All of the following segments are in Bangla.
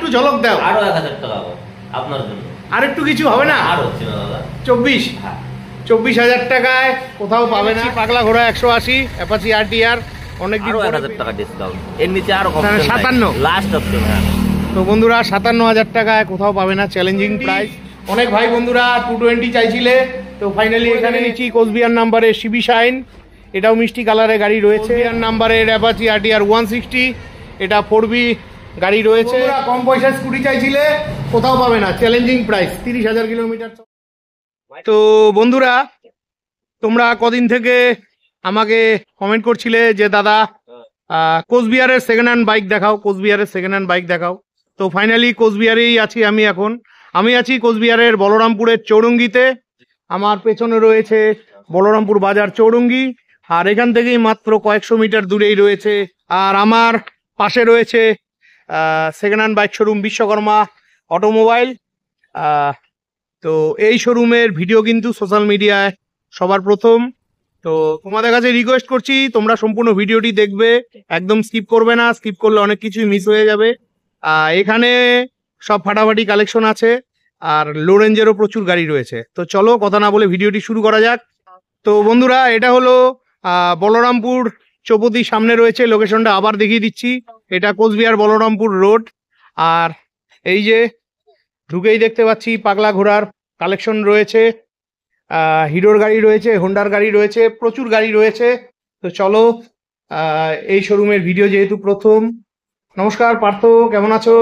আরেকটু ঝলক দাও। আরো 1000 টাকা আপনার জন্য। আরেকটু কিছু হবে না? আর হচ্ছে না দাদা। 24,000 টাকায় কোথাও পাবে না। পাগলা ঘোড়া 180, অ্যাপাচি RTR অনেকদিন 1000 টাকা ডিসকাউন্ট, এর নিচে আরো কম, 57 লাস্ট অপশন। হ্যাঁ তো বন্ধুরা 57,000 টাকায় কোথাও পাবে না, চ্যালেঞ্জিং প্রাইস। অনেক ভাই বন্ধুরা 220 চাইছিলে, তো ফাইনালি এখানে নিচ্ছি কোচবিহার নাম্বারের সিবি শাইন, এটাও মিষ্টি কালারের গাড়ি রয়েছে। কোচবিহার নাম্বারের অ্যাপাচি RTR 160, এটা 4B গাড়ি রয়েছে। কম পয়সায় স্কুটি চাইছিলে, কোথাও পাবে না, চ্যালেঞ্জিং প্রাইস, 30,000 কিলোমিটার। তো বন্ধুরা তোমরা কদিন থেকে আমাকে কমেন্ট করছিলে যে দাদা কোচবিহারের সেকেন্ড হ্যান্ড বাইক দেখাও, কোচবিহারের সেকেন্ড হ্যান্ড বাইক দেখাও। তো ফাইনালি কোচবিহারেই আছি আমি এখন। আমি আছি কোচবিহারের বলরামপুরের চৌরঙ্গিতে। আমার পেছনে রয়েছে বলরামপুর বাজার চৌরঙ্গি, আর এখান থেকেই মাত্র কয়েকশো মিটার দূরেই রয়েছে। আর আমার পাশে রয়েছে second hand bike showroom Vishwakarma automobile. তো এই শোরুমের ভিডিও কিন্তু সোশ্যাল মিডিয়ায় সবার প্রথম। তো তোমাদের কাছে রিকোয়েস্ট করছি তোমরা সম্পূর্ণ ভিডিওটি দেখবে, একদম স্কিপ করবে না, স্কিপ করলে অনেক কিছুই মিস হয়ে যাবে। এখানে সব ফাটাফাটি কালেকশন আছে, আর লো রেঞ্জেরও প্রচুর গাড়ি রয়েছে। তো চলো কথা না বলে ভিডিওটি শুরু করা যাক। তো বন্ধুরা এটা হলো বলরামপুর চৌপতির সামনে রয়েছে, লোকেশনটা আবার দেখিয়ে দিচ্ছি। এটা কোচবিহার বলরামপুর রোড। আর এই যে ঢুকেই দেখতে পাচ্ছি পাগলা ঘোড়ার কালেকশন রয়েছে, হিরোর গাড়ি রয়েছে, হোন্ডার গাড়ি রয়েছে, প্রচুর গাড়ি রয়েছে। তো চলো এই শোরুমের ভিডিও যেহেতু প্রথম। নমস্কার পার্থ, কেমন আছো?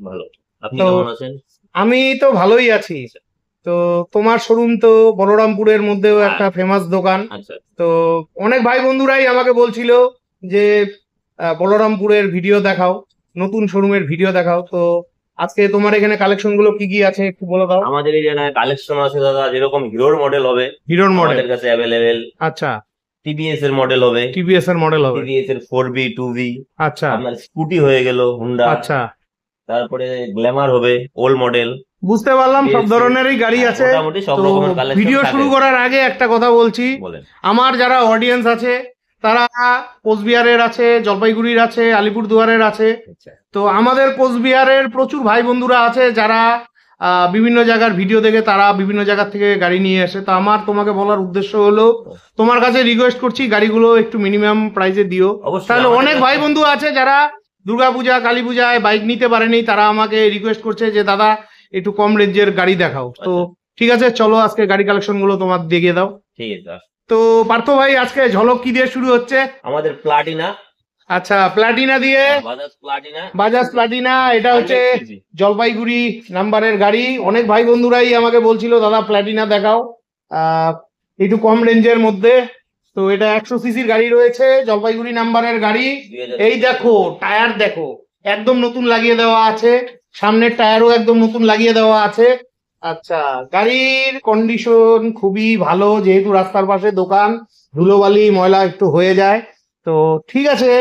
ভালো, আপনি কেমন আছেন? আমি তো ভালোই আছি। তো তোমার শোরুম তো বলরামপুরের মধ্যেও একটা ফেমাস দোকান। তো অনেক ভাই বন্ধুরাই আমাকে বলছিল যে বলরামপুরের ভিডিও দেখাও, নতুন শোরুমের ভিডিও দেখাও। তো আজকে তোমার এখানে কালেকশন গুলো কি কি আছে একটু বলে দাও। আমাদের এখানে কালেকশন আছে দাদা, যেরকম হিরোর মডেল হবে, হিরোর মডেল আমাদের কাছে অ্যাভেলেবেল। আচ্ছা, টিভিএস এর মডেল হবে, টিভিএস এর মডেল হবে, টিভিএস এর 4B 2B। আচ্ছা, আপনার স্কুটি হয়ে গেল হোন্ডা। আচ্ছা, তারপরে গ্ল্যামার হবে, ওল্ড মডেল। বুঝতে পারলাম, সব ধরনেরই গাড়ি আছে। মোটামুটি সব রকমের কালেকশন। ভিডিও শুরু করার আগে একটা কথা বলছি, আমার যারা অডিয়েন্স আছে তারা কোচবিহারের আছে, জলপাইগুড়ির আছে, আলিপুরদুয়ারের আছে। তো আমাদের কোচবিহারের প্রচুর ভাই বন্ধুরা আছে যারা বিভিন্ন জায়গার ভিডিও দেখে তারা বিভিন্ন জায়গা থেকে গাড়ি নিয়ে আসে। তো আমার তোমাকে বলার উদ্দেশ্য হলো, তোমার কাছে রিকোয়েস্ট করছি গাড়িগুলো একটু মিনিমাম প্রাইসে দিও। তাহলে অনেক ভাই বন্ধু আছে যারা দুর্গাপূজা কালী পূজায় বাইক নিতে পারেনি, তারা আমাকে রিকোয়েস্ট করছে যে দাদা একটু কম রেঞ্জের গাড়ি দেখাও। তো ঠিক আছে, চলো আজকে গাড়ি কালেকশন গুলো তোমার দেখিয়ে দাও। ঠিক আছে। তো পার্থ ভাই আজকে ঝলক কি দিয়ে শুরু হচ্ছে? আমাদের প্লাটিনা। আচ্ছা, প্লাটিনা দিয়ে, বাজাজ প্লাটিনা। এটা হচ্ছে জলপাইগুড়ি নাম্বারের গাড়ি। অনেক ভাই বন্ধুরাই আমাকে বলছিল দাদা প্লাটিনা দেখাও একটু কম রেঞ্জের মধ্যে। তো এটা 100 সিসির গাড়ি রয়েছে, জলপাইগুড়ি নাম্বারের গাড়ি। এই দেখো টায়ার দেখো, একদম নতুন লাগিয়ে দেওয়া আছে, সামনের টায়ারও একদম নতুন লাগিয়ে দেওয়া আছে। আচ্ছা, গাড়ির কন্ডিশন খুবই ভালো, যেহেতু রাস্তার পাশে দোকান, ধুলোবালি ময়লা একটু হয়ে যায়। তো ঠিক আছে,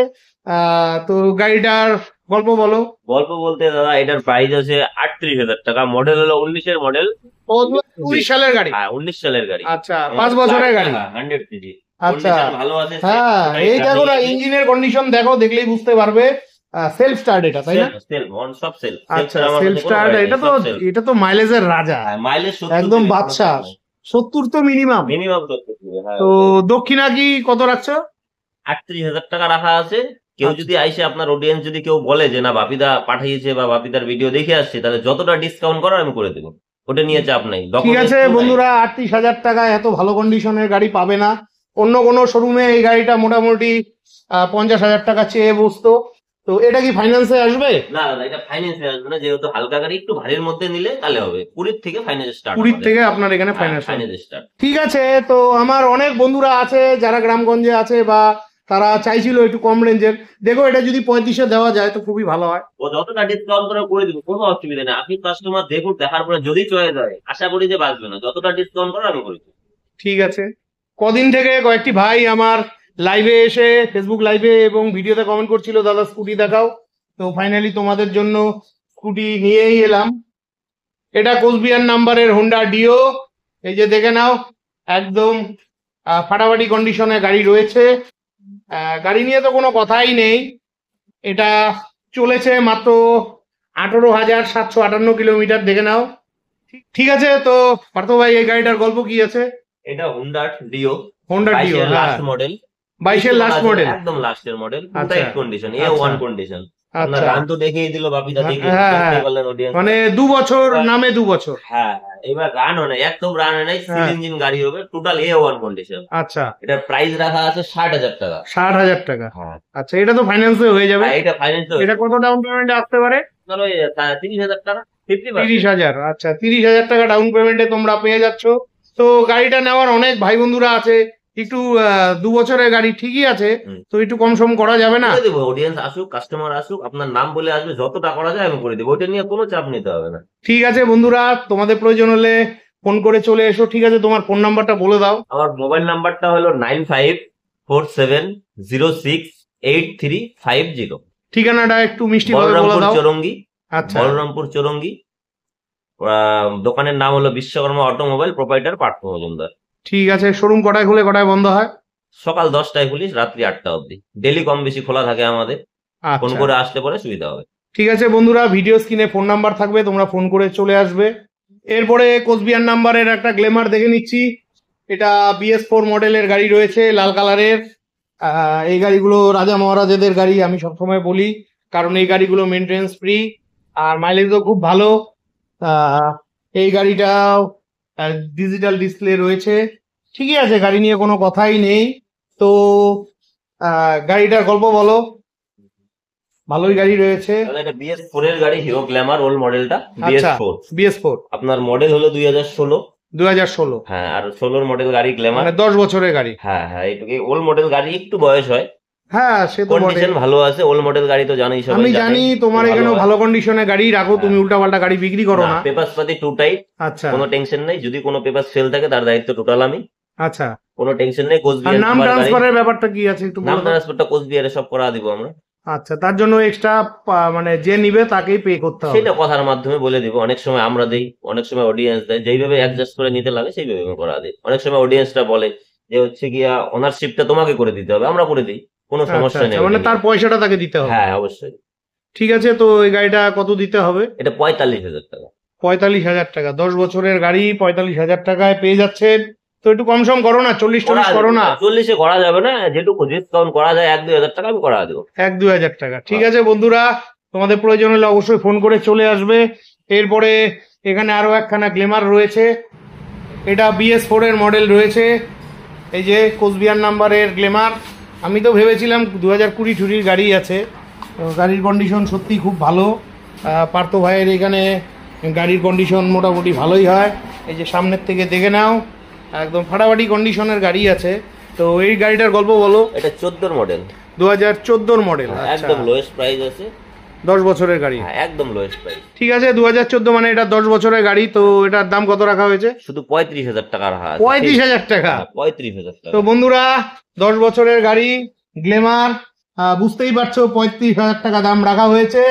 তো গাড়িটার গল্প বলো। গল্প বলতে দাদা এটার প্রাইস আছে 38,000 টাকা। মডেল হলো 19-এর মডেল। 19 সালের গাড়ি? হ্যাঁ 19 সালের গাড়ি। আচ্ছা, 5 বছরের গাড়ি। 100 সিসি। আচ্ছা ভালো আছে। হ্যাঁ, এই দেখো না, ইঞ্জিনের কন্ডিশন দেখো, দেখলেই বুঝতে পারবে। সেলফ স্টার্ট এটা, তাই না? সেলফ, অন সব সেলফ। আচ্ছা, সেলফ স্টার্ট। এটা তো মাইলেজের রাজা, মাইলেজ একদম বাদশা। 70 তো মিনিমাম। 70। তো দক্ষিণা কি কত রাখছো? 38,000 টাকা রাখা আছে। কেউ যদি আইসে, আপনার অডিয়েন্স যদি কেউ বলে যে না বাপিদা পাঠিয়েছে বা বাপিদার ভিডিও দেখে আসছে, তাহলে যতটা ডিসকাউন্ট করার আমি করে দেবো, ওটা নিয়ে চাপ নাই। ঠিক আছে বন্ধুরা, 38,000 টাকায় এত ভালো কন্ডিশনের গাড়ি পাবে না। অন্য কোনো শোরুমে এই গাড়িটা মোটামুটি 50,000 টাকা চেয়ে বসতো। তো এটা কি ফাইন্যান্সে আসবে? না দাদা, এটা ফাইন্যান্সে আসবে না, যেহেতু হালকা গাড়ি, একটু ভারীর মধ্যে নিলে তাহলে হবে। 20 থেকে ফাইন্যান্স স্টার্ট। 20 থেকে আপনার এখানে ফাইন্যান্স স্টার্ট। ঠিক আছে। তো আমার অনেক বন্ধুরা আছে যারা গ্রামগঞ্জে আছে, বা তারা চাইছিল একটু কম রেঞ্জের। দেখো এটা যদি 35-এ দেওয়া যায় তো খুবই ভালো হয়। ও যতটা ডিসকাউন্ট করে দিব, কোনো অসুবিধা নেই। আপনি কাস্টমার দেখুন, দেখার পরে যদি চলে যায়, আশা করি যে বাঁচবে না। যতটা ডিসকাউন্ট করে আমি করে দেবো। ঠিক আছে। কদিন থেকে কয়েকটি ভাই আমার লাইভে এসে, ফেসবুক লাইভে এবং ভিডিওতে কমেন্ট করছিল দাদা স্কুটি দেখাও। তো ফাইনালি তোমাদের জন্য স্কুটি নিয়েই এলাম। এটা কোচবিহার নাম্বারের হোন্ডা ডিও। এই যে দেখে নাও, একদম ফাটাফাটি কন্ডিশনে গাড়ি রয়েছে। গাড়ি নিয়ে তো কোনো কথাই নেই। এটা চলেছে মাত্র 18,758 কিলোমিটার, দেখে নাও। ঠিক আছে, তো পার্থ ভাই এই গাড়িটার গল্প কি আছে? এটা হোন্ডা ডিও, হোন্ডা ডিও, হ্যাঁ, লাস্ট মডেল, 22-এর লাস্ট মডেল, একদম লাস্টের মডেল, আচ্ছা টাইট কন্ডিশন, এ আচ্ছা ওয়ান কন্ডিশন। আপনার আচ্ছা, রান তো দেখিয়ে দিল বাপিদা, দেখে হ্যাঁ হ্যাঁ, বুঝতেই পারলেন অডিয়েন্স। মানে 2 বছর, নামে 2 বছর। হ্যাঁ হ্যাঁ, এবার রান হয় না, একদম রান হয় নাই, সিল হ্যাঁ, ইঞ্জিন গাড়ি হবে, টোটাল এ ওয়ান কন্ডিশন। আচ্ছা, এটার প্রাইস রাখা আছে 60,000 টাকা। 60,000 টাকা, হ্যাঁ, আচ্ছা, এটা তো ফাইন্যান্সে হয়ে যাবে। এটা ফাইন্যান্স, এটা কত ডাউন পেমেন্টে আসতে পারে? ধরো 30,000 টাকা, 50%। 30,000, আচ্ছা, 30,000 টাকা ডাউন পেমেন্টে তোমরা পেয়ে যাচ্ছ। তো গাড়িটা নেওয়ার অনেক ভাই বন্ধুরা আছে, একটু 2 বছরের গাড়ি ঠিকই আছে, তো একটু কম সম করা যাবে না? করে দেবো, অডিয়েন্স আসুক, কাস্টমার আসুক, আপনার নাম বলে আসবে, যতটা করা যায় আমি করে দেবো, ওইটা নিয়ে কোনো চাপ নিতে হবে না। ঠিক আছে বন্ধুরা, তোমাদের প্রয়োজন হলে ফোন করে চলে এসো। ঠিক আছে, তোমার ফোন নাম্বারটা বলে দাও। আমার মোবাইল নাম্বারটা হলো 9547068350। ঠিকানাটা একটু মিষ্টি ভাবে বলে বলরামপুর দাও। চৌরঙ্গি, আচ্ছা, বলরামপুর চৌরঙ্গি। দোকানের নাম হলো বিশ্বকর্মা অটোমোবাইল, প্রোপাইটার পার্থ মজুমদার। ঠিক আছে, শোরুম কটায় খুলে কটায় বন্ধ হয়? সকাল 10টায় খুলি, রাত্রি 8টা অবধি, ডেলি কম বেশি খোলা থাকে আমাদের। ফোন আচ্ছা, করে আসলে পরে সুবিধা হবে। ঠিক আছে বন্ধুরা, ভিডিও স্ক্রিনে ফোন নাম্বার থাকবে, তোমরা ফোন করে চলে আসবে। এরপরে কোচবিহার নাম্বারের একটা গ্ল্যামার দেখে নিচ্ছি। এটা BS4 মডেলের গাড়ি রয়েছে, লাল কালারের। এই গাড়িগুলো রাজা মহারাজাদের গাড়ি, আমি সবসময় বলি, কারণ এই গাড়িগুলো মেনটেন্স ফ্রি আর মাইলেজও খুব ভালো। আহ, এই গাড়িটাও ডিজিটাল ডিসপ্লে রয়েছে, ঠিকই আছে, গাড়ি নিয়ে কোনো কথাই নেই। তো গাড়িটার গল্প বলো। ভালোই গাড়ি রয়েছে। তাহলে এটা BS4 এর গাড়ি, হিরো গ্ল্যামার ওল্ড মডেলটা, আচ্ছা, BS4। BS4 আপনার মডেল হলো 2016। 2016, হ্যাঁ, আর 16 মডেল গাড়ি গ্ল্যামার, মানে 10 বছরের গাড়ি। হ্যাঁ হ্যাঁ, এইটুকু ওল্ড মডেল গাড়ি, একটু বয়স হয়, হ্যাঁ সে তো বটে, কন্ডিশন ভালো আছে। ওল্ড মডেল গাড়ি তো জানোই সবাই, আমি জানি তোমার এখানেও ভালো কন্ডিশনে গাড়ি রাখো, তুমি হ্যাঁ। উল্টা পাল্টা গাড়ি বিক্রি করো না। পেপারস পাতি টু টাইট, আচ্ছা কোনো টেনশন নেই। যদি কোনো পেপার ফেল থাকে তার দায়িত্ব টোটাল আমি, আচ্ছা, কোনো টেনশন নেই। আর কোচবিহার নাম নাম্বার গাড়ি, ট্রান্সফারের ব্যাপারটা কি আছে একটু নাম বলো তো? ট্রান্সফারটা কোচবিহারে সব করা দিব আমরা। আচ্ছা, তার জন্য এক্সট্রা মানে যে নিবে তাকেই পে করতে হবে? সেটা কথার মাধ্যমে বলে দিব। অনেক সময় আমরা দেই, অনেক সময় অডিয়েন্স দেয়, যেইভাবে অ্যাডজাস্ট করে নিতে লাগে সেইভাবে আমি করা দিই। অনেক সময় অডিয়েন্সটা বলে যে হচ্ছে গিয়া অনারশিপটা তোমাকে করে দিতে হবে, আমরা করে দিই, কোনো আচ্ছা সমস্যা নেই। আচ্ছা, মানে তার পয়সাটা তাকে দিতে হবে? হ্যাঁ অবশ্যই। ঠিক আছে, তো এই গাড়িটা কত দিতে হবে? এটা 45,000 টাকা। 45,000 টাকা, 10 বছরের গাড়ি 45,000 টাকায় পেয়ে যাচ্ছেন। তো একটু কম সম করো না, 40-40 করো না? 40-এ করা যাবে না, যেটুকু ডিসকাউন্ট করা যায় 1-2 হাজার টাকা আমি করা দেবো। 1-2 হাজার টাকা, ঠিক আছে বন্ধুরা, তোমাদের প্রয়োজন হলে অবশ্যই ফোন করে চলে আসবে। এরপরে এখানে আরো একখানা গ্ল্যামার রয়েছে, এটা BS4 এর মডেল রয়েছে, এই যে কোচবিহার নাম্বারের গ্ল্যামার। আমি তো ভেবেছিলাম 2020 গাড়ি আছে, তো গাড়ির কন্ডিশন সত্যি খুব ভালো। পার্থ ভাইয়ের এখানে গাড়ির কন্ডিশন মোটামুটি ভালোই হয়, এই যে সামনের থেকে দেখে নাও, একদম ফাটাফাটি কন্ডিশনের গাড়ি আছে। তো এই গাড়িটার গল্প বলো। এটা 14 মডেল, 2014 মডেল, একদম লোয়েস্ট প্রাইস আছে, 10 বছরের গাড়ি, একদম লোয়েস্ট প্রাইস। ঠিক আছে, 2014 মানে এটা 10 বছরের গাড়ি। তো এটার দাম কত রাখা হয়েছে? শুধু 35,000 টাকা রাখা আছে। 35,000 টাকা, 35,000 টাকা। তো বন্ধুরা 10 বছরের গাড়ি গ্ল্যামার, বুঝতেই পারছো 35,000 টাকা দাম রাখা হয়েছে।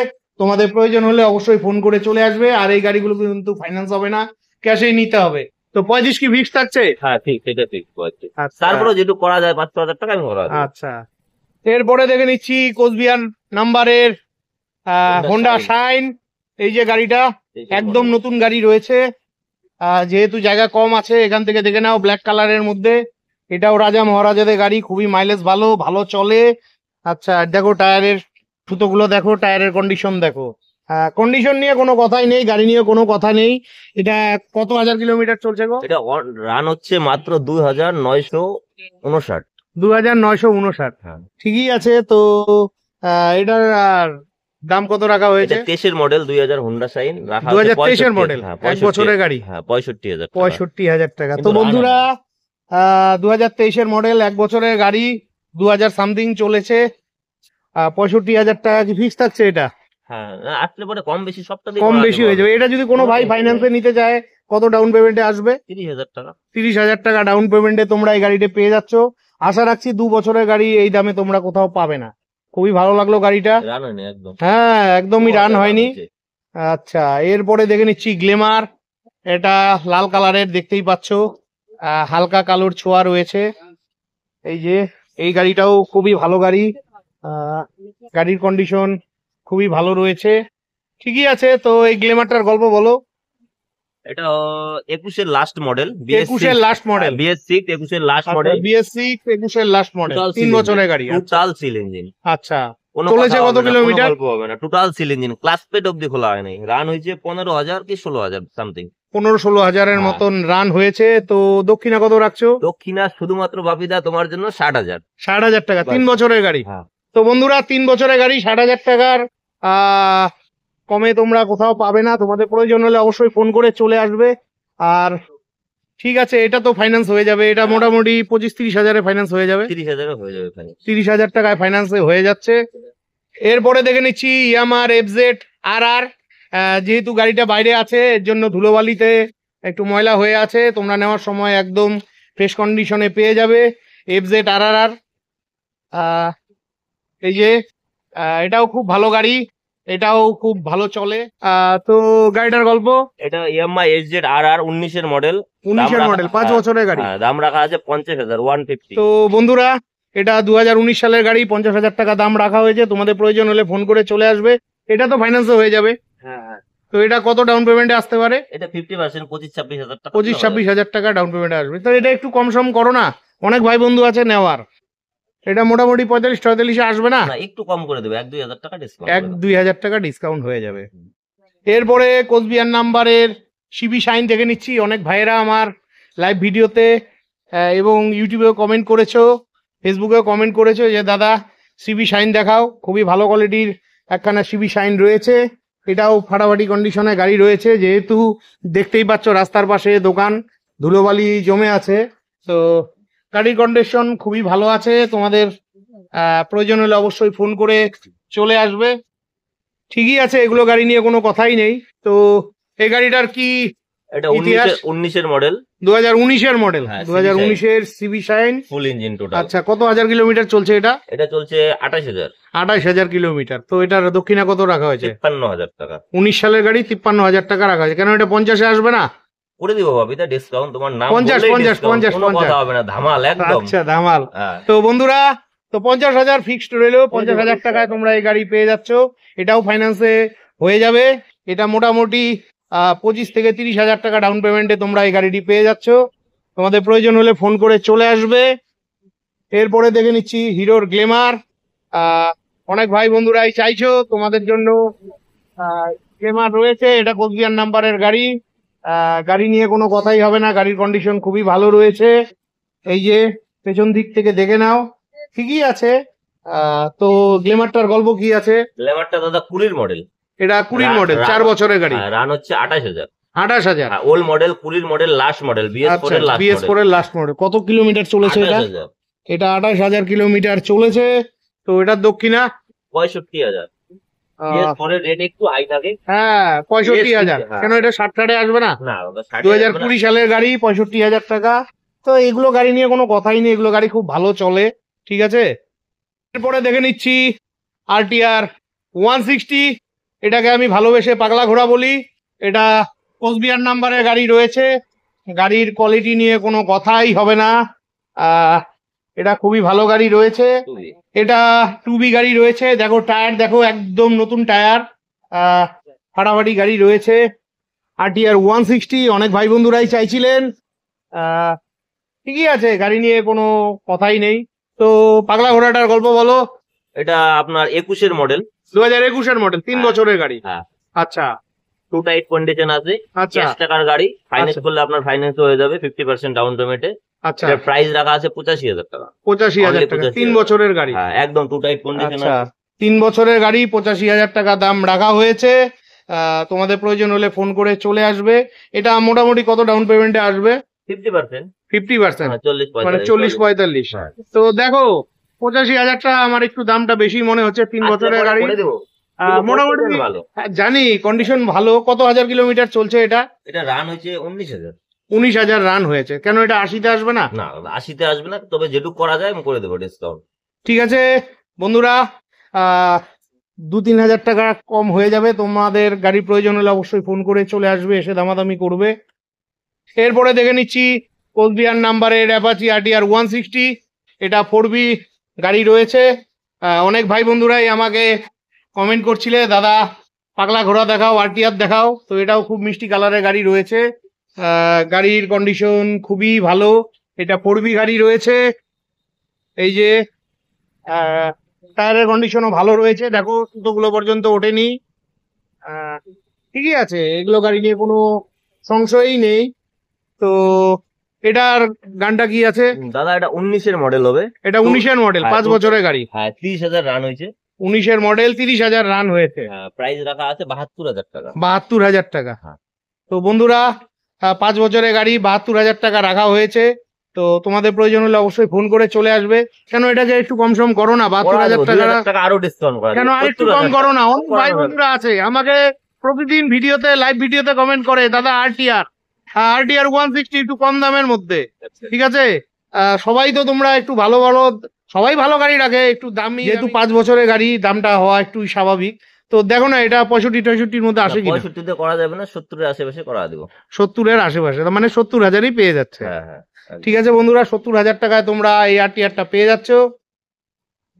তোমাদের প্রয়োজন হলে অবশ্যই ফোন করে চলে আসবে। আর এই গাড়িগুলো কিন্তু ফাইন্যান্স হবে না, ক্যাশেই নিতে হবে। তো 35 কি ফিক্স থাকছে? হ্যাঁ ঠিক, সেটা ঠিক 35। আচ্ছা। তারপরে যেটুকু করা যায় 5-6 হাজার টাকা আমি করা দেবো। আচ্ছা, এরপরে দেখে নিচ্ছি কোচবিহার নাম্বারের হোন্ডা শাইন। এই যে গাড়িটা একদম নতুন গাড়ি রয়েছে, যেহেতু জায়গা কম আছে এখান থেকে দেখে নাও, ব্ল্যাক কালারের মধ্যে। এটাও রাজা মহারাজাদের গাড়ি, খুবই মাইলেজ ভালো, ভালো চলে। আচ্ছা দেখো টায়ারের সুতোগুলো দেখো, টায়ারের কন্ডিশন দেখো, কন্ডিশন নিয়ে কোনো কথাই নেই, গাড়ি নিয়ে কোনো কথা নেই। এটা কত হাজার কিলোমিটার চলছে গো? এটা রান হচ্ছে মাত্র 2,959। 2,959, হ্যাঁ ঠিকই আছে। তো এটার দাম কত রাখা হয়েছে? 23-এর মডেল, 2000 হোন্ডা শাইন রাখা 2023-এর মডেল, 1 বছরের গাড়ি, 65,000 টাকা। 65,000 টাকা। তো কিন্তু বন্ধুরা 2023-এর মডেল, 1 বছরের গাড়ি, 2000 সামথিং চলেছে, 65,000 টাকা কি ফিক্স থাকছে এটা? হ্যাঁ, আসলে পরে কম বেশি সবটা কম বেশি হয়ে যাবে। এটা যদি কোনো ভাই ফাইন্যান্সে নিতে চায় কত ডাউন পেমেন্টে আসবে? 30,000 টাকা। 30,000 টাকা ডাউন পেমেন্টে তোমরা এই গাড়িটা পেয়ে যাচ্ছ। আশা রাখছি 2 বছরের গাড়ি এই দামে তোমরা কোথাও পাবে না। খুবই ভালো লাগলো গাড়িটা, রান হয়নি একদম। হ্যাঁ একদমই রান হয়নি। আচ্ছা, এরপরে দেখে নিচ্ছি গ্ল্যামার। এটা লাল কালারের, দেখতেই পাচ্ছ, হালকা কালোর ছোঁয়া রয়েছে। এই যে এই গাড়িটাও খুবই ভালো গাড়ি, গাড়ির কন্ডিশন খুবই ভালো রয়েছে। ঠিকই আছে। তো এই গ্ল্যামারটার গল্প বলো। এটা 21-এর লাস্ট মডেল, 21-এর লাস্ট মডেল, BS6 21-এর লাস্ট আচ্ছা মডেল, BS6 21-এর লাস্ট মডেল, 3 বছরের গাড়ি। Total seal engine. আচ্ছা, কোনো চলেছে কথা কত হবে না, কোনো কিলোমিটার? গল্প হবে না, total seal engine, class plate অব্দি খোলা হয় নাই। রান হয়েছে 15,000 কি 16,000 সামথিং। 15-16 হাজারের হ্যাঁ। মতন রান হয়েছে। তো দক্ষিণা কত রাখছো? দক্ষিণা শুধুমাত্র বাপিদা তোমার জন্য 60,000। 60,000 টাকা, 3 বাস। বছরের গাড়ি। হ্যাঁ। তো বন্ধুরা 3 বছরের গাড়ি 60,000 টাকার কমে তোমরা কোথাও পাবে না। তোমাদের প্রয়োজন হলে অবশ্যই ফোন করে চলে আসবে। আর ঠিক আছে, এটা তো ফাইন্যান্স হয়ে যাবে, এটা মোটামুটি 25-30 হাজারে ফাইন্যান্স হয়ে যাবে। 30,000 হয়ে যাবে এখানে। 30,000 টাকায় ফাইন্যান্সে হয়ে যাচ্ছে। এরপরে দেখে নিচ্ছি ইয়ামার FZ RR। যেহেতু গাড়িটা বাইরে আছে, এর জন্য ধুলোবালিতে একটু ময়লা হয়ে আছে। তোমরা নেওয়ার সময় একদম ফ্রেশ কন্ডিশনে পেয়ে যাবে FZ RR। এই যে এটাও খুব ভালো গাড়ি, এটাও খুব ভালো চলে। তো গাড়িটার গল্প। এটা ইয়ামাহা HZ RR 19-এর মডেল। 19-এর মডেল, 5 বছরের গাড়ি। দাম রাখা আছে 50,000, 150। তো বন্ধুরা এটা 2019 সালের গাড়ি, 50,000 টাকা দাম রাখা হয়েছে। তোমাদের প্রয়োজন হলে ফোন করে চলে আসবে। এটা তো ফাইন্যান্সে হয়ে যাবে। হ্যাঁ। তো এটা কত ডাউন পেমেন্টে আসতে পারে? এটা 50%, 25-26,000 টাকা। 25-26 হাজার টাকা ডাউন পেমেন্টে আসবে। তো এটা একটু কম সম করো না, অনেক ভাই বন্ধু আছে নেওয়ার। এটা মোটামুটি 45-46-এ আসবে না? না, একটু কম করে দেবে, 1-2 হাজার টাকা ডিসকাউন্ট। 1-2 হাজার টাকা ডিসকাউন্ট হয়ে যাবে। এরপরে কোচবিহার নাম্বারের সিবি শাইন দেখে নিচ্ছি। অনেক ভাইয়েরা আমার লাইভ ভিডিওতে এবং ইউটিউবেও কমেন্ট করেছো, ফেসবুকেও কমেন্ট করেছো যে দাদা সিবি শাইন দেখাও। খুবই ভালো কোয়ালিটির একখানা সিবি শাইন রয়েছে। এটাও ফাটাফাটি কন্ডিশনে গাড়ি রয়েছে, যেহেতু দেখতেই পাচ্ছ রাস্তার পাশে দোকান, ধুলোবালি জমে আছে। তো গাড়ির কন্ডিশন খুবই ভালো আছে। তোমাদের প্রয়োজন হলে অবশ্যই ফোন করে চলে আসবে। ঠিকই আছে, এগুলো গাড়ি নিয়ে কোনো কথাই নেই। তো এই গাড়িটার কি এটা ইতিহাস? 19-এর মডেল, 2019-এর মডেল, হ্যাঁ, 2019-এর সিবি শাইন, ফুল ইঞ্জিন টোটাল। আচ্ছা, কত হাজার কিলোমিটার চলছে এটা? এটা চলছে 28,000। 28,000 কিলোমিটার। তো এটার দক্ষিণা কত রাখা হয়েছে? 53,000 টাকা। 19 সালের গাড়ি, 53,000 টাকা রাখা হয়েছে। কেন এটা 50-এ আসবে না? করে দিব বাপিদা ডিসকাউন্ট, তোমার নাম 50, বললেই 50, discount, 50, কোনো কথা হবে না, ধামাল একদম। আচ্ছা, ধামাল। হ্যাঁ। তো বন্ধুরা, তো 50,000 ফিক্সড রইলো। 50,000 টাকায় তোমরা এই গাড়ি পেয়ে যাচ্ছ। এটাও ফাইন্যান্সে হয়ে যাবে। এটা মোটামুটি 25-30 হাজার টাকা ডাউন পেমেন্টে তোমরা এই গাড়িটি পেয়ে যাচ্ছ। তোমাদের প্রয়োজন হলে ফোন করে চলে আসবে। এরপরে দেখে নিচ্ছি হিরোর গ্ল্যামার। অনেক ভাই বন্ধুরাই চাইছো, তোমাদের জন্য গ্ল্যামার রয়েছে। এটা কোচবিহার নাম্বারের গাড়ি। গাড়ি নিয়ে কোনো কথাই হবে না, গাড়ির কন্ডিশন খুবই ভালো রয়েছে। এই যে পেছন দিক থেকে দেখে নাও, ঠিকই আছে। তো গ্ল্যামারটার গল্প কি আছে? গ্ল্যামারটা দাদা 20-এর মডেল। এটা 20 মডেল, 4 বছরের গাড়ি। রান হচ্ছে 28,000। 28,000। ওল্ড মডেল, 20-এর মডেল, লাস্ট মডেল, BS4 এর লাস্ট মডেল। BS4 এর লাস্ট মডেল। কত কিলোমিটার চলেছে এটা? 28,000। এটা 28,000 কিলোমিটার চলেছে। তো এটার দক্ষিণা 65,000। BS4 এর রেট একটু হাই থাকে। হ্যাঁ, 65,000। হ্যাঁ। কেন এটা 60 আসবে না? না দাদা, 2020 সালের গাড়ি, 65,000 টাকা। তো এগুলো গাড়ি নিয়ে কোনো কথাই নেই, এগুলো গাড়ি খুব ভালো চলে। ঠিক আছে। এরপরে দেখে নিচ্ছি RTR 160। এটাকে আমি ভালোবেসে পাগলা ঘোড়া বলি। এটা কোচবিহার নাম্বারের গাড়ি রয়েছে। গাড়ির কোয়ালিটি নিয়ে কোনো কথাই হবে না। এটা খুবই ভালো গাড়ি রয়েছে। এটা 2B গাড়ি রয়েছে। দেখো টায়ার, দেখো একদম নতুন টায়ার। ফাটাফাটি গাড়ি রয়েছে। RTR 160 অনেক ভাই বন্ধুরাই চাইছিলেন। ঠিকই আছে, গাড়ি নিয়ে কোনো কথাই নেই। তো পাগলা ঘোড়াটার গল্প বলো। এটা আপনার 21-এর মডেল, 2021-এর মডেল, 3 বছরের গাড়ি। হ্যাঁ। আচ্ছা, টু টাইট কন্ডিশন আছে। আচ্ছা, 1 টাকার গাড়ি, ফাইন্যান্স আচ্ছা। করলে আপনার ফাইন্যান্স হয়ে যাবে 50% ডাউন পেমেন্টে। আচ্ছা, এর প্রাইস রাখা আছে 85,000 টাকা। 85,000 Only টাকা, 85,000 3 বছরের গাড়ি। হ্যাঁ, একদম টু টাইট কন্ডিশন আচ্ছা, আছে। 3 বছরের গাড়ি, 85,000 টাকা দাম রাখা হয়েছে। তোমাদের প্রয়োজন হলে ফোন করে চলে আসবে। এটা মোটামুটি কত ডাউন পেমেন্টে আসবে? 50%। 50%, হ্যাঁ, 40-45। মানে 40-45। হ্যাঁ। তো দেখো 85,000 টাকা আমার একটু দামটা বেশি মনে হচ্ছে। 3 বছরের গাড়ি, করে দেবো। মোটামুটি ভালো। জানি কন্ডিশন ভালো। কত হাজার কিলোমিটার চলছে এটা? এটা রান হয়েছে 19,000। 19,000 রান হয়েছে। কেন এটা 80-তে আসবে না? না, 80-তে আসবে না, তবে যেটুকু করা যায় আমি করে দেবো ডিসকাউন্ট। ঠিক আছে বন্ধুরা, 2-3 হাজার টাকা কম হয়ে যাবে। তোমাদের গাড়ির প্রয়োজন হলে অবশ্যই ফোন করে চলে আসবে, এসে দামাদামি করবে। এরপরে দেখে নিচ্ছি কোচবিহার নাম্বারের অ্যাপাচি RTR 160। এটা 4B গাড়ি রয়েছে। অনেক ভাই বন্ধুরাই আমাকে কমেন্ট করছিলে, দাদা পাগলা ঘোড়া দেখাও, আরটিআর দেখাও। তো এটাও খুব মিষ্টি কালারের গাড়ি রয়েছে। গাড়ির কন্ডিশন খুবই ভালো। এটা 4B গাড়ি রয়েছে। এই যে টায়ারের কন্ডিশনও ভালো রয়েছে, দেখো সুতোগুলো পর্যন্ত ওঠেনি। ঠিকই আছে, এগুলো গাড়ি নিয়ে কোনো সংশয়ই নেই। তো এটার গানটা কি আছে দাদা? এটা 19-এর মডেল হবে। এটা 19-এর মডেল, 5 বছরের গাড়ি। হ্যাঁ, 30,000 রান হয়েছে। 19-এর মডেল, 30,000 রান হয়েছে। প্রাইস রাখা আছে 72,000 টাকা। 72,000 টাকা। হ্যাঁ। তো বন্ধুরা 5 বছরের গাড়ি, 72,000 টাকা রাখা হয়েছে। তো তোমাদের প্রয়োজন হলে অবশ্যই ফোন করে চলে আসবে। কেন এটাকে একটু কম সম করো না? 72,000 টাকা আরো ডিসকাউন্ট করা কেন আর একটু কম করো না? অনেক ভাই বন্ধুরা আছে আমাকে প্রতিদিন ভিডিওতে, লাইভ ভিডিওতে কমেন্ট করে, দাদা আরটিআর 160 একটু কম দামের মধ্যে। ঠিক আছে, সবাই তো তোমরা একটু ভালো ভালো, সবাই ভালো গাড়ি রাখে, একটু দামি, যেহেতু 5 বছরের গাড়ি দামটা হওয়া একটু স্বাভাবিক। তো দেখো না এটা 65-63-র মধ্যে আসে কি? 65-তে করা যাবে না, 70-এর আশেপাশে করা দেবো। 70-এর আশেপাশে, তার মানে 70,000-ই পেয়ে যাচ্ছে। হ্যাঁ। ঠিক আছে বন্ধুরা, 70,000 টাকায় তোমরা এই আরটিআরটা পেয়ে যাচ্ছ।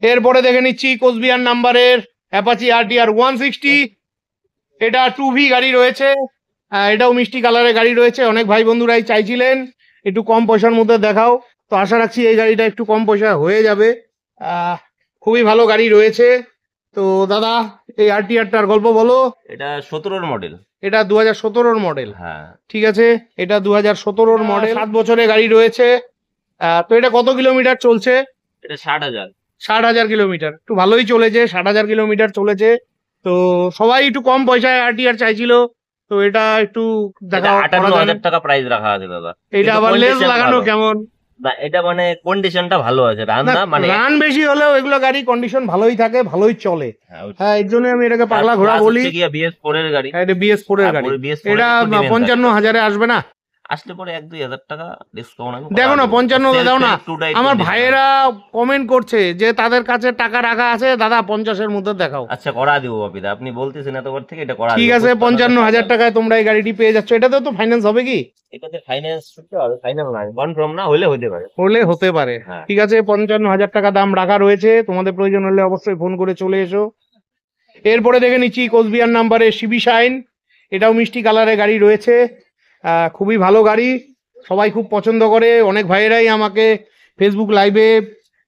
এরপরে দেখে নিচ্ছি কোচবিহার নাম্বারের অ্যাপাচি আরটিআর 160। এটা 2V গাড়ি রয়েছে। এটাও মিষ্টি কালারের গাড়ি রয়েছে। অনেক ভাই বন্ধুরাই চাইছিলেন একটু কম পয়সার মধ্যে দেখাও, তো আশা রাখছি এই গাড়িটা একটু কম পয়সা হয়ে যাবে। খুবই ভালো গাড়ি রয়েছে। তো দাদা এই আরটিআরটার গল্প বলো। এটা 17-এর মডেল। এটা 2017-এর মডেল। হ্যাঁ, ঠিক আছে, এটা 2017-এর মডেল, 7 বছরের গাড়ি রয়েছে। তো এটা কত কিলোমিটার চলছে? এটা 60,000। 60,000 কিলোমিটার, একটু ভালোই চলেছে। 60,000 কিলোমিটার চলেছে। তো সবাই একটু কম পয়সায় আরটিআর চাইছিল, তো এটা একটু দেখাও। 58,000 টাকা প্রাইস রাখা আছে দাদা। এটা আবার লেস লাগানো কেমন? এটা মানে কন্ডিশনটা ভালো আছে, রান না মানে রান বেশি হলেও এগুলো গাড়ি কন্ডিশন ভালোই থাকে, ভালোই চলে। হ্যাঁ, এর জন্য আমি এটাকে পাগলা ঘোড়া বলি। BS4 এর গাড়ি। এটা BS4 এর গাড়ি। এটা 55,000-এ আসবে না? আসলে পরে 1-2 হাজার টাকা ডিসকাউন্ট দেখো না, 55 দাও না। আমার ভাইয়েরা কমেন্ট করছে যে তাদের কাছে টাকা রাখা আছে, দাদা 50-এর মধ্যে দেখাও। আচ্ছা, করা দিব বাপিদা, আপনি বলতেছেন এতবার থেকে, এটা করা ঠিক আছে। 55,000 টাকায় তোমরা এই গাড়িটি পেয়ে যাচ্ছ। এটাতে তো ফাইন্যান্স হবে কি? এটাতে ফাইন্যান্স করতে হবে, ফাইনাল না, কনফার্ম না হলে হতে পারে। হতে পারে। ঠিক আছে, 55,000 টাকা দাম রাখা রয়েছে। তোমাদের প্রয়োজন হলে অবশ্যই ফোন করে চলে এসো। এরপরে দেখে নিচ্ছি কোচবিহার নাম্বারে সিবি শাইন। এটাও মিষ্টি কালারের গাড়ি রয়েছে। খুবই ভালো গাড়ি, সবাই খুব পছন্দ করে। অনেক ভাইয়েরাই আমাকে ফেসবুক লাইভে,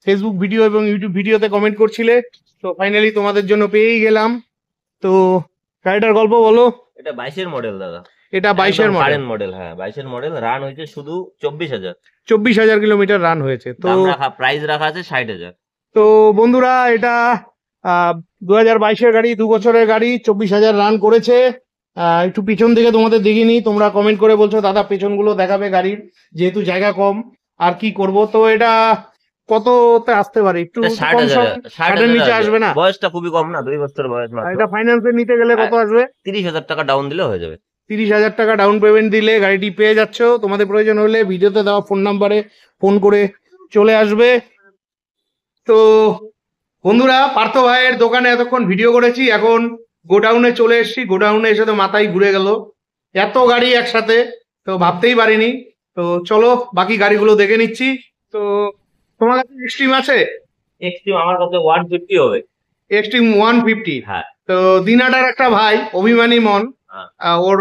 ফেসবুক ভিডিও এবং ইউটিউব ভিডিওতে কমেন্ট করছিলে। তো ফাইনালি তোমাদের জন্য পেয়েই গেলাম। তো গাড়িটার গল্প বলো। এটা 22-এর মডেল দাদা। এটা 22-এর মডেল। হ্যাঁ, 22-এর মডেল। রান হয়েছে শুধু 24,000। 24,000 কিলোমিটার রান হয়েছে। তো প্রাইস রাখা আছে 60,000। তো বন্ধুরা এটা 2022-এর গাড়ি, 2 বছরের গাড়ি, 24,000 রান করেছে। একটু পিছন থেকে তোমাদের দেখিনি, তোমরা কমেন্ট করে বলছো দাদা পেছনগুলো দেখাবে গাড়ির, যেহেতু জায়গা কম আর কি করব। তো এটা কততে আসতে পারে? একটু 60,000-এর নিচে আসবে না? বয়সটা খুবই কম না, 2 বছর বয়স মাত্র। এটা ফাইন্যান্সে নিতে গেলে কত আসবে? 30,000 টাকা ডাউন দিলে হয়ে যাবে। 30,000 টাকা ডাউন পেমেন্ট দিলে গাড়িটি পেয়ে যাচ্ছ। তোমাদের প্রয়োজন হলে ভিডিওতে দেওয়া ফোন নাম্বারে ফোন করে চলে আসবে। তো বন্ধুরা, পার্থ ভাইয়ের দোকানে এতক্ষণ ভিডিও করেছি, এখন গোডাউনে চলে এসেছি। গোডাউনে এসে তো মাথায় ঘুরে গেল, এত গাড়ি একসাথে, তো ভাবতেই পারিনি। তো চলো বাকি গাড়িগুলো দেখে নিচ্ছি। তো তোমার কাছে এক্সট্রিম আছে? এক্সট্রিম আমার কাছে 150 হবে। এক্সট্রিম 150? হ্যাঁ। তো দিনাটার একটা ভাই অভিমানী মন, ওর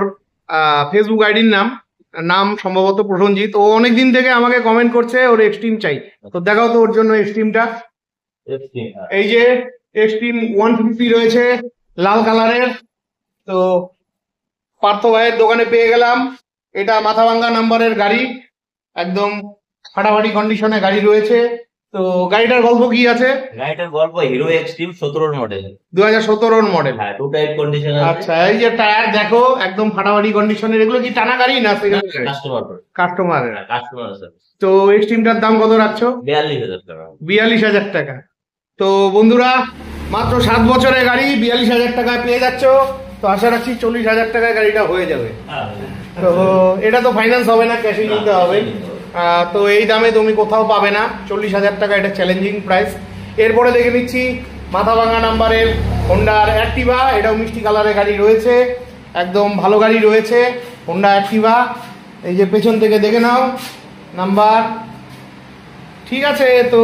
ফেসবুক আইডির নাম সম্ভবত প্রসঞ্জিৎ, ও অনেকদিন থেকে আমাকে কমেন্ট করছে ওর এক্সট্রিম চাই। তো দেখাও তো ওর জন্য এক্সট্রিমটা। এই যে এক্সট্রিম 150 রয়েছে লাল কালারের। তো পার্থ ভাইয়ের দোকানে পেয়ে গেলাম। এটা মাথাভাঙ্গা নাম্বারের গাড়ি, একদম ফাটাফাটি কন্ডিশনে গাড়ি রয়েছে। তো গাড়িটার গল্প কি আছে? গাড়িটার গল্প হিরো এক্সট্রিম 17-এর মডেল। 2017-এর মডেল। হ্যাঁ, 2 টাইপ কন্ডিশন আছে। আচ্ছা, এই যে টায়ার দেখো একদম ফাটাফাটি কন্ডিশনের। এগুলো কি টানা গাড়ি না কাস্টমারের? তো এক্সট্রিমটার দাম কত রাখছো? 42,000 টাকা। 42,000 টাকা। তো বন্ধুরা মাত্র 7 বছরের গাড়ি 42,000 টাকায় পেয়ে যাচ্ছ। তো আশা রাখছি 40,000 টাকায় গাড়িটা হয়ে যাবে। তো এটা তো ফাইন্যান্স হবে না, ক্যাশে নিতে হবে। তো এই দামে তুমি কোথাও পাবে না। 40,000 টাকা এটা চ্যালেঞ্জিং প্রাইস। এরপরে দেখে নিচ্ছি মাথাভাঙ্গা নাম্বারের হোন্ডার অ্যাক্টিভা। এটাও মিষ্টি কালারের গাড়ি রয়েছে, একদম ভালো গাড়ি রয়েছে হোন্ডা অ্যাক্টিভা। এই যে পেছন থেকে দেখে নাও নাম্বার। ঠিক আছে, তো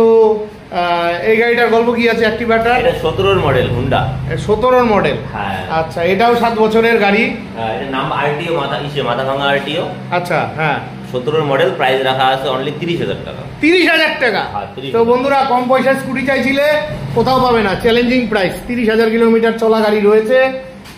এই গাড়িটার গল্প কি আছে? অ্যাক্টিভাটা এটা 17 মডেল হুন্ডা, 17 মডেল। হ্যাঁ আচ্ছা, এটাও 7 বছরের গাড়ি। হ্যাঁ, এর নাম আরটিও মাথা ভাঙা আরটিও। আচ্ছা, হ্যাঁ 17 মডেল, প্রাইস রাখা আছে অনলি 30,000 টাকা। 30,000 টাকা? হ্যাঁ, 30,000। তো বন্ধুরা, কম পয়সায় স্কুটি চাইছিলে কোথাও পাবে না, চ্যালেঞ্জিং প্রাইস। 30,000 কিলোমিটার চলা গাড়ি রয়েছে।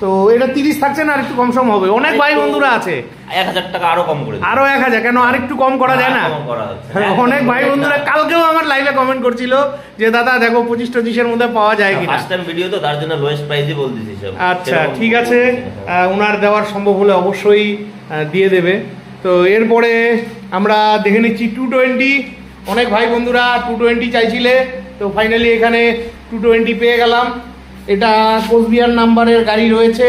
তো এটা 30 থাকছে না, আর একটু কম সম হবে? অনেক ভাই বন্ধুরা আছে 1,000 টাকা আরো কম করে দিন। আরো 1,000 কেন? আর একটু কম করা যায় না? কম করা হচ্ছে। অনেক ভাই বন্ধুরা কালকেও আমার লাইভে কমেন্ট করছিল যে দাদা দেখো 25-25 মধ্যে পাওয়া যায় কিনা। ফার্স্ট টাইম ভিডিও তো, তার জন্য লোয়েস্ট প্রাইসই বলতেছি সব। আচ্ছা, ঠিক আছে, ওনার দেওয়ার সম্ভব হলে অবশ্যই দিয়ে দেবে। তো এরপরে আমরা দেখে নিচ্ছি 220। অনেক ভাই বন্ধুরা 220 চাইছিলে, তো ফাইনালি এখানে 220 পেয়ে গেলাম। এটা কোচবিহার নাম্বারের গাড়ি রয়েছে।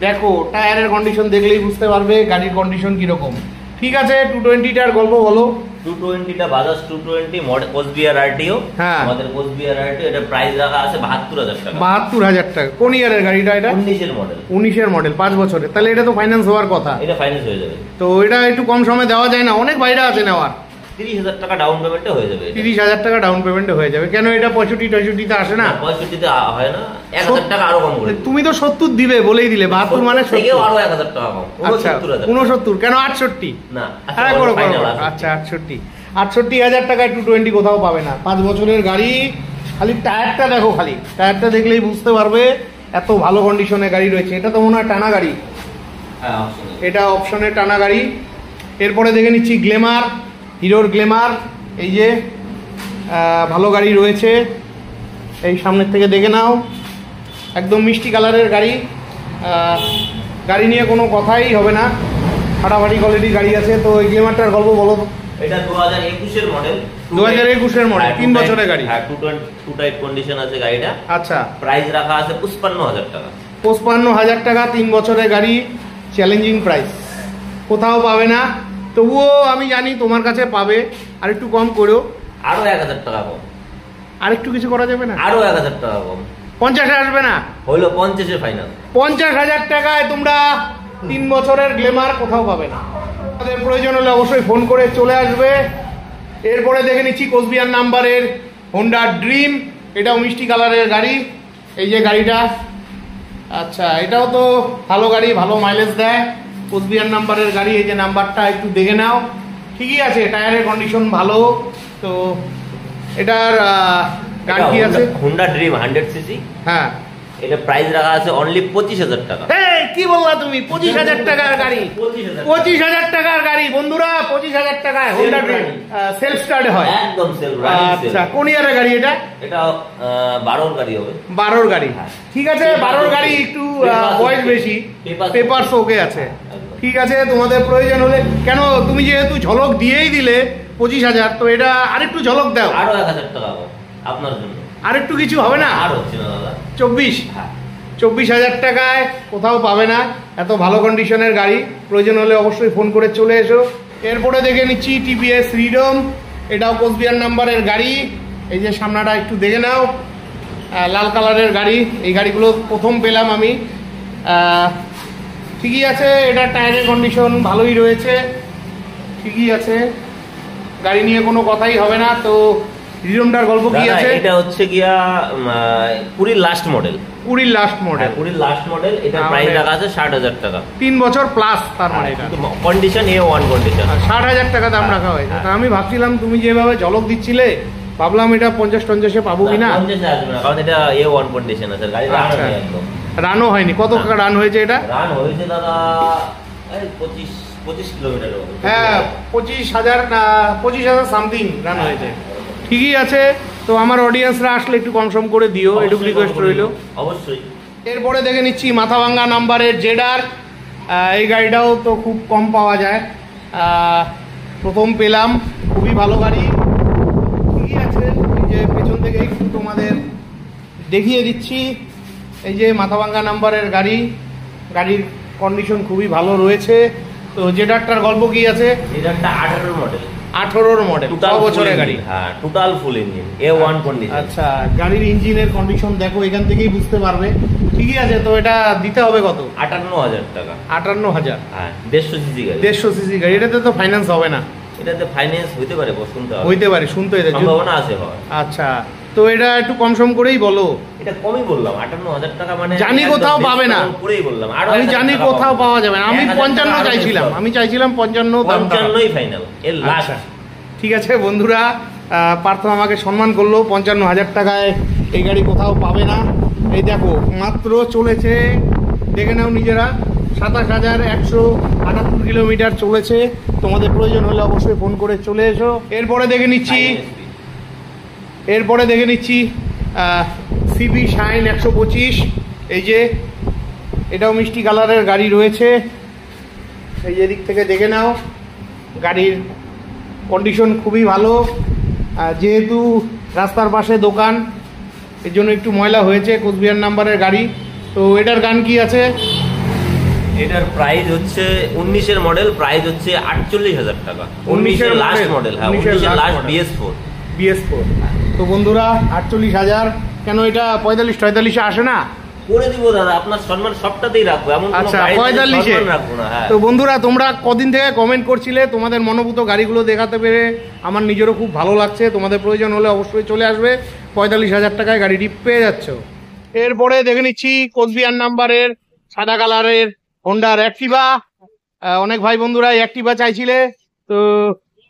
দেখো টায়ারের কন্ডিশন দেখলেই বুঝতে পারবে গাড়ির কন্ডিশন কিরকম। ঠিক আছে, 220টার গল্প বলো। 220টা বাজাজ 220 মডেল কোচবিহার আরটিও। হ্যাঁ, আমাদের কোচবিহার আরটিও, এটা প্রাইস রাখা আছে 72,000 টাকা। 72,000 টাকা। কোন ইয়ারের গাড়িটা এটা? 19 এর মডেল। 19-এর মডেল, 5 বছরের। তাহলে এটা তো ফাইন্যান্স হওয়ার কথা। এটা ফাইন্যান্স হয়ে যাবে। তো এটা একটু কম সময় দেওয়া যায় না? অনেক বাইরে আছে নেওয়ার। 30,000 টাকা ডাউন পেমেন্টে হয়ে যাবে। 30,000 টাকা ডাউন পেমেন্টে হয়ে যাবে। কেন এটা 65-62তে আসে না? 65তে হয় না, 1,000 টাকা আরো কম করে দিন। তুমি তো 70 দিবে বলেই দিলে, 72 মানে 70। থেকেও আরো 1,000 টাকা কম। আচ্ছা, 69 কেন? 68 না, আরে করো করো। আচ্ছা, 68,000 টাকায় 220 কোথাও পাবে না। 5 বছরের গাড়ি। খালি টায়ারটা দেখো, খালি টায়ারটা দেখলেই বুঝতে পারবে এত ভালো কন্ডিশনে গাড়ি রয়েছে। এটা তো মনে হয় টানা গাড়ি। হ্যাঁ, এটা অপশনের টানা গাড়ি। এরপরে দেখে নিচ্ছি গ্ল্যামার, হিরোর গ্ল্যামার। এই যে ভালো গাড়ি রয়েছে, এই সামনের থেকে দেখে নাও, একদম মিষ্টি কালারের গাড়ি। গাড়ি নিয়ে কোনো কথাই হবে না, ফাটাফাটি কোয়ালিটির গাড়ি আছে। তো এই গ্ল্যামারটার গল্প বলো। এটা 2021 এর মডেল। 2021 মডেল, 3 বছরের গাড়ি। হ্যাঁ, 2 টাইপ কন্ডিশন আছে গাড়িটা। আচ্ছা, প্রাইস রাখা আছে 55,000 টাকা। 55,000 টাকা, 3 বছরের গাড়ি, চ্যালেঞ্জিং প্রাইস, কোথাও পাবে না। তবুও আমি জানি তোমার কাছে পাবে, আর একটু কম করো। আরো 1,000 টাকা কম। আর একটু কিছু করা যাবে না? আরো 1,000 টাকা কম। 50 আসবে না? হইলো 50 ফাইনাল। 50,000 টাকায় তোমরা 3 বছরের গ্ল্যামার কোথাও পাবে না। তাদের প্রয়োজন হলে অবশ্যই ফোন করে চলে আসবে। এরপরে দেখে নিচ্ছি কোচবিহার নাম্বারের হোন্ডা ড্রিম। এটাও মিষ্টি কালারের গাড়ি। এই যে গাড়িটা, আচ্ছা এটাও তো ভালো গাড়ি, ভালো মাইলেজ দেয়। কোচবিহার নাম্বারের গাড়ি। এই যে নাম্বারটা একটু দেখে নাও, ঠিকই আছে, টায়ারের কন্ডিশন ভালো। তো এটার গাড়ি কি আছে? Honda dream 100 CC. হ্যাঁ, এটা প্রাইস রাখা আছে অনলি 25,000 টাকা। কি বললা তুমি? 25,000 টাকার গাড়ি? 25,000 টাকার গাড়ি বন্ধুরা, 25,000 টাকায় হোন্ডা ড্রিম সেলফ স্টার্ট হয় একদম সেলফ। আচ্ছা, কোন ইয়ারের গাড়ি এটা? এটা 12 গাড়ি হবে। 12 গাড়ি, ঠিক আছে। 12 গাড়ি, একটু বয়স বেশি, পেপারস ওকে আছে, ঠিক আছে। তোমাদের প্রয়োজন হলে, কেন তুমি যেহেতু ঝলক দিয়েই দিলে 25,000, তো এটা আরেকটু ঝলক দাও। আরো 1,000 টাকা আপনার জন্য। আরেকটু কিছু হবে না? আর হচ্ছে না দাদা। 24,000 টাকায় কোথাও পাবে না এত ভালো কন্ডিশনের গাড়ি। প্রয়োজন হলে অবশ্যই ফোন করে চলে এসো। এরপরে দেখে নিচ্ছি টিভিএস ফ্রিডম। এটাও কোচবিহার নাম্বারের গাড়ি। এই যে সামনাটা একটু দেখে নাও, লাল কালারের গাড়ি। এই গাড়িগুলো প্রথম পেলাম আমি। ঠিকই আছে, এটা টায়ারের কন্ডিশন ভালোই রয়েছে, ঠিকই আছে, গাড়ি নিয়ে কোনো কথাই হবে না। তো ফ্রিডমটার গল্প কি আছে? এটা হচ্ছে গিয়া 20 last model. 20 last model. 20 last model. এটা প্রাইস রাখা আছে 60,000 টাকা। 3 বছর প্লাস, তার মানে এটা কন্ডিশন A1 কন্ডিশন। 60,000 টাকা দাম রাখা হয়েছে। তা আমি ভাবছিলাম তুমি যেভাবে ঝলক দিচ্ছিলে, ভাবলাম এটা 50-50 পাবো কিনা। 50 আসবে না, কারণ এটা A1 কন্ডিশন আছে গাড়ি। রানও হয়নি। কত রান হয়েছে এটা? রান হয়েছে দাদা 25 কিলোমিটার। হ্যাঁ, 25,000 সামথিং রান হয়েছে, ঠিকই আছে। তো আমার অডিয়েন্সরা আসলে একটু কম সম করে দিও, এটুকু রিকোয়েস্ট রইল অবশ্যই। এরপরে দেখে নিচ্ছি মাথাভাঙ্গা নাম্বারের জেডার। এই গাড়িটাও তো খুব কম পাওয়া যায়, প্রথম পেলাম, খুবই ভালো গাড়ি, ঠিকই আছে। এই যে পেছন থেকে একটু তোমাদের দেখিয়ে দিচ্ছি, এই যে মাথাভাঙ্গা নাম্বারের গাড়ি, গাড়ির কন্ডিশন খুবই ভালো রয়েছে। তো জেডারটার গল্প কি আছে? জেডারটা 18 মডেল। 18 মডেল, 6 বছরের গাড়ি। হ্যাঁ, total full engine, A1 condition. আচ্ছা, গাড়ির ইঞ্জিনের কন্ডিশন দেখো, এখান থেকেই বুঝতে পারবে, ঠিকই আছে। তো এটা দিতে হবে কত? 58,000 টাকা। 58,000? হ্যাঁ, 150 সিসি গাড়ি। 150 সিসি গাড়ি, এটাতে তো ফাইন্যান্স হবে না? এটাতে ফাইন্যান্স হইতে পারে, শুনতে হবে, হইতে পারে, শুনতে হবে, সম্ভাবনা আছে হয়। আচ্ছা, তো এটা একটু কম সম করেই বলো। এটা কমই বললাম, 58,000 টাকা, মানে জানি কোথাও পাবে না, করেই বললাম, আমি জানি কোথাও পাওয়া যাবে না। আমি 55 চাইছিলাম, 55 55ই ফাইনাল এর লাস্ট। ঠিক আছে বন্ধুরা, পার্থ আমাকে সম্মান করলো, 55,000 টাকায় এই গাড়ি কোথাও পাবে না। এই দেখো মাত্র চলেছে, দেখে নাও নিজেরা, 27,178 কিলোমিটার চলেছে। তোমাদের প্রয়োজন হলে অবশ্যই ফোন করে চলে এসো। এরপরে দেখে নিচ্ছি সিবি শাইন 125। এই যে এটাও মিষ্টি কালারের গাড়ি রয়েছে। এই যে দিক থেকে দেখে নাও, গাড়ির কন্ডিশন খুবই ভালো। যেহেতু রাস্তার পাশে দোকান, এর জন্য একটু ময়লা হয়েছে। কোচবিহার নাম্বারের গাড়ি। তো এটার গান কি আছে? এটার প্রাইস হচ্ছে 19-এর মডেল, প্রাইস হচ্ছে 48,000 টাকা। 19-এর লাস্ট মডেল, হ্যাঁ 19-এর লাস্ট BS4। তো বন্ধুরা 48,000, কেন এটা 45-46 আসে না? করে দিব দাদা, আপনার সম্মান সবটাতেই রাখবো, এমন কোনো আচ্ছা, গাড়ি 45-এ রাখবো না। হ্যাঁ, তো বন্ধুরা তোমরা কদিন থেকে কমেন্ট করছিলে, তোমাদের মনোভূত গাড়িগুলো দেখাতে পেরে আমার নিজেরও খুব ভালো লাগছে। তোমাদের প্রয়োজন হলে অবশ্যই চলে আসবে, 45,000 টাকায় গাড়িটি পেয়ে যাচ্ছ। এরপরে দেখে নিচ্ছি কোচবিহার নাম্বারের সাদা কালারের হোন্ডার অ্যাক্টিভা। অনেক ভাই বন্ধুরা অ্যাক্টিভা চাইছিলে, তো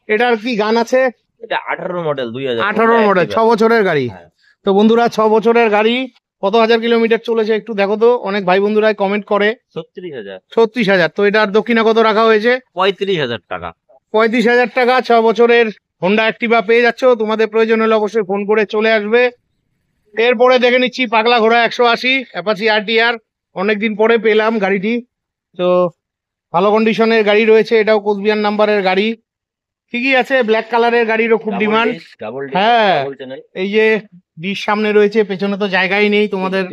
এটার কি গান আছে? এটা 18 মডেল, 18 মডেল, 6 বছরের গাড়ি। তো বন্ধুরা 6 বছরের গাড়ি, কত হাজার কিলোমিটার চলেছে একটু দেখো তো। অনেক ভাই বন্ধুরা কমেন্ট করে 36,000। তো এটার দক্ষিণা কত রাখা হয়েছে? 35,000 টাকা। 35,000 টাকা 6 বছরের হোন্ডা অ্যাক্টিভা পেয়ে যাচ্ছ। তোমাদের প্রয়োজন হলে অবশ্যই ফোন করে চলে আসবে। এরপরে দেখে নিচ্ছি পাগলা ঘোড়া 180 অ্যাপাচি RTR। অনেকদিন পরে পেলাম গাড়িটি, তো ভালো কন্ডিশনের গাড়ি রয়েছে। এটাও কোচবিহার নাম্বারের গাড়ি, ঠিকই আছে। ব্ল্যাক কালারের গাড়িরও খুব ডিমান্ড। হ্যাঁ, এই যে ডিশ সামনে রয়েছে, পেছনে তো জায়গাই নেই তোমাদের।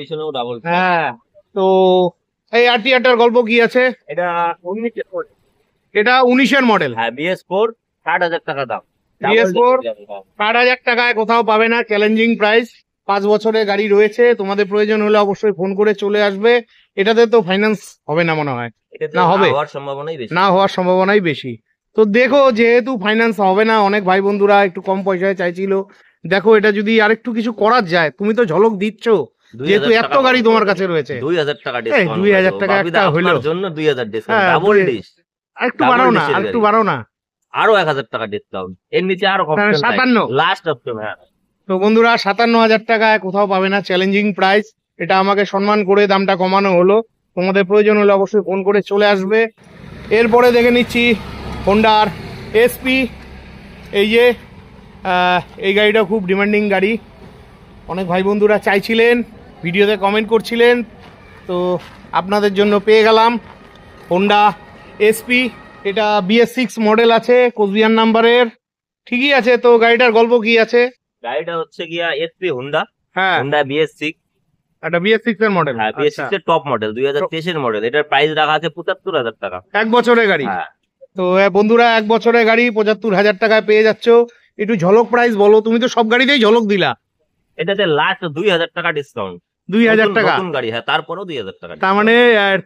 হ্যাঁ, তো এই RTRটার গল্প কি আছে? এটা 19-এর মডেল, হ্যাঁ BS4, 60,000 টাকা দাম। BS4 60,000 টাকায় কোথাও পাবে না, চ্যালেঞ্জিং প্রাইস। 5 বছরের গাড়ি রয়েছে। তোমাদের প্রয়োজন হলে অবশ্যই ফোন করে চলে আসবে। এটাতে তো ফাইন্যান্স হবে না মনে হয়, না হবে, না হওয়ার সম্ভাবনাই বেশি। তো দেখো, যেহেতু ফাইন্যান্স হবে না, অনেক ভাই বন্ধুরা একটু কম পয়সায় চাইছিল। দেখো এটা যদি আরেকটু কিছু করা যায়, তুমি তো ঝলক দিচ্ছ, যেহেতু এত গাড়ি তোমার কাছে রয়েছে। 2,000 টাকা ডিসকাউন্ট, 2,000 টাকা একটা হলো জন্য 2,000 ডিসকাউন্ট, ডাবল ডিশ। আরেকটু বাড়াও না, আরেকটু বাড়াও না, আরো 1,000 টাকা ডিসকাউন্ট, এর নিচে আরো 57 লাস্ট অপশন। হ্যাঁ, তো বন্ধুরা 57,000 টাকায় কোথাও পাবে না, চ্যালেঞ্জিং প্রাইস। এটা আমাকে সম্মান করে দামটা কমানো হলো। তোমাদের প্রয়োজন হলে অবশ্যই ফোন করে চলে আসবে। এরপরে দেখে নিচ্ছি হোন্ডার SP। এই যে এই গাড়িটা খুব ডিমান্ডিং গাড়ি, অনেক ভাই বন্ধুরা চাইছিলেন, ভিডিওতে কমেন্ট করছিলেন, তো আপনাদের জন্য পেয়ে গেলাম হোন্ডা SP। এটা BS6 মডেল আছে, কোচবিহার নাম্বারের, ঠিকই আছে। তো গাড়িটার গল্প কি আছে? গাড়িটা হচ্ছে গিয়া SP হোন্ডা, হ্যাঁ হোন্ডা BS6। এটা BS6 এর মডেল, হ্যাঁ BS6 এর টপ মডেল, 2023-এর মডেল। এটার প্রাইস রাখা আছে 75,000 টাকা। 1 বছরের গাড়ি। হ্যাঁ, তো বন্ধুরা 1 বছরের গাড়ি 75,000 টাকায় পেয়ে যাচ্ছ। একটু ঝলক প্রাইস বলো, তুমি তো সব গাড়িতেই ঝলক দিলা। এটাতে লাস্ট 2,000 টাকা ডিসকাউন্ট, 2,000 টাকা নতুন গাড়ি। হ্যাঁ, তারপরেও 2,000 টাকা, তার মানে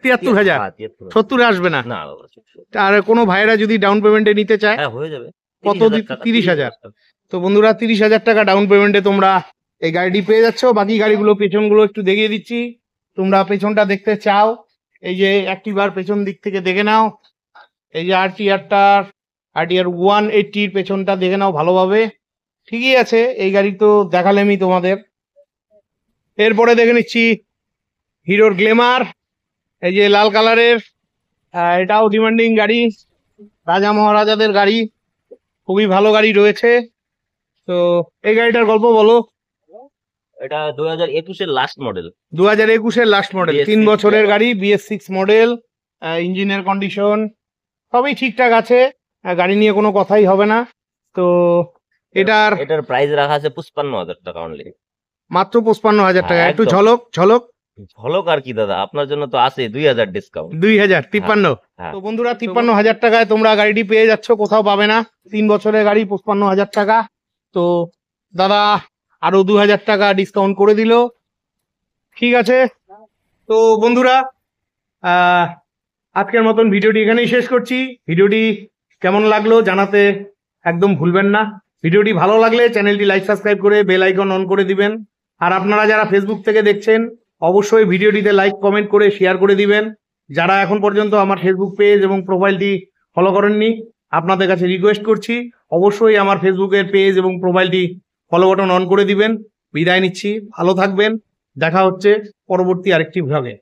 73,000। 70 আসবে না? না, আর কোনো ভাইরা যদি ডাউন পেমেন্টে নিতে চায়? হ্যাঁ, হয়ে যাবে। কত? 30,000। তো বন্ধুরা 30,000 টাকা ডাউন পেমেন্টে তোমরা এই গাড়িটি পেয়ে যাচ্ছ। বাকি গাড়িগুলো পেছনগুলো একটু দেখিয়ে দিচ্ছি, তোমরা পেছনটা দেখতে চাও। এই যে অ্যাক্টিভার পেছন দিক থেকে দেখে নাও। এই যে RTR 180 পেছনটা দেখে নাও ভালোভাবে, ঠিকই আছে। এই গাড়ি তো দেখালেমই তোমাদের। এরপরে দেখে নিচ্ছি হিরোর গ্ল্যামার, এই যে লাল কালারের, এটাও ডিমান্ডিং গাড়ি, রাজা মহারাজাদের গাড়ি, খুবই ভালো গাড়ি রয়েছে। তো এই গাড়িটার গল্প বলো। এটা 2021-এর লাস্ট মডেল, 2021-এর লাস্ট মডেল, 3 বছরের গাড়ি, BS6 মডেল। ইঞ্জিনের কন্ডিশন সবই ঠিকঠাক আছে, গাড়ি নিয়ে কোনো কথাই হবে না। তো এটার প্রাইস রাখা আছে 55,000 টাকা অনলি, মাত্র 55,000 টাকা। একটু ঝলক ঝলক আর কি দাদা, আপনার জন্য তো আছে 2,000 ডিসকাউন্ট, 2,053। তো বন্ধুরা 53,000 টাকায় তোমরা গাড়িটি পেয়ে যাচ্ছ, কোথাও পাবে না। 3 বছরের গাড়ি, 55,000 টাকা। তো দাদা আরো 2,000 টাকা ডিসকাউন্ট করে দিল, ঠিক আছে। তো বন্ধুরা আজকের মতন ভিডিওটি এখানেই শেষ করছি। ভিডিওটি কেমন লাগলো জানাতে একদম ভুলবেন না। ভিডিওটি ভালো লাগলে চ্যানেলটি লাইক সাবস্ক্রাইব করে বেল আইকন অন করে দিবেন। আর আপনারা যারা ফেসবুক থেকে দেখছেন অবশ্যই ভিডিওটিতে লাইক কমেন্ট করে শেয়ার করে দিবেন। যারা এখন পর্যন্ত আমার ফেসবুক পেজ এবং প্রোফাইলটি ফলো করেননি আপনাদের কাছে রিকোয়েস্ট করছি অবশ্যই আমার ফেসবুকের পেজ এবং প্রোফাইলটি ফলো বাটন অন করে দিবেন। বিদায় নিচ্ছি, ভালো থাকবেন, দেখা হচ্ছে পরবর্তী আরেকটি ভাগে।